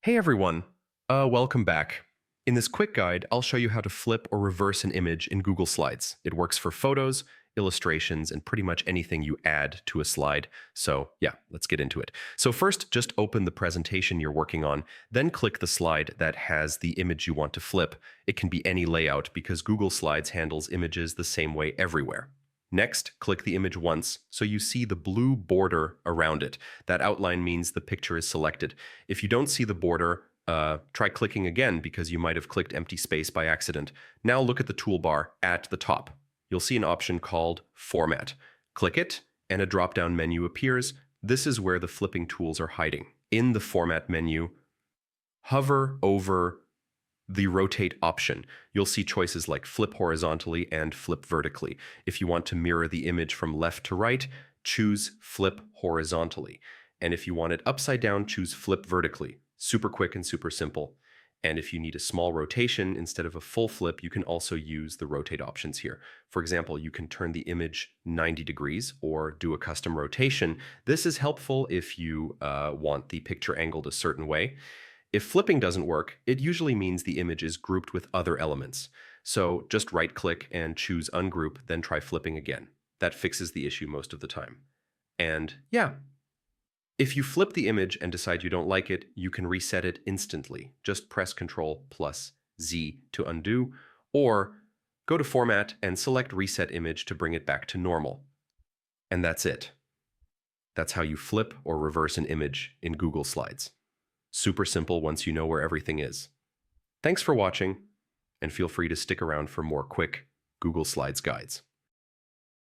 Hey everyone, welcome back. In this quick guide, I'll show you how to flip or reverse an image in Google Slides. It works for photos, illustrations, and pretty much anything you add to a slide. So yeah, let's get into it. So first, just open the presentation you're working on, then click the slide that has the image you want to flip. It can be any layout because Google Slides handles images the same way everywhere. Next, click the image once so you see the blue border around it. That outline means the picture is selected. If you don't see the border, try clicking again because you might have clicked empty space by accident. Now look at the toolbar at the top. You'll see an option called Format. Click it, and a drop-down menu appears. This is where the flipping tools are hiding. In the Format menu, hover over the rotate option. You'll see choices like flip horizontally and flip vertically. If you want to mirror the image from left to right, choose flip horizontally. And if you want it upside down, choose flip vertically. Super quick and super simple. And if you need a small rotation instead of a full flip, you can also use the rotate options here. For example, you can turn the image 90 degrees or do a custom rotation. This is helpful if you want the picture angled a certain way. If flipping doesn't work, it usually means the image is grouped with other elements. So just right-click and choose Ungroup, then try flipping again. That fixes the issue most of the time. And yeah, if you flip the image and decide you don't like it, you can reset it instantly. Just press Ctrl+Z to undo, or go to Format and select Reset Image to bring it back to normal. And that's it. That's how you flip or reverse an image in Google Slides. Super simple once you know where everything is. Thanks for watching, and feel free to stick around for more quick Google Slides guides.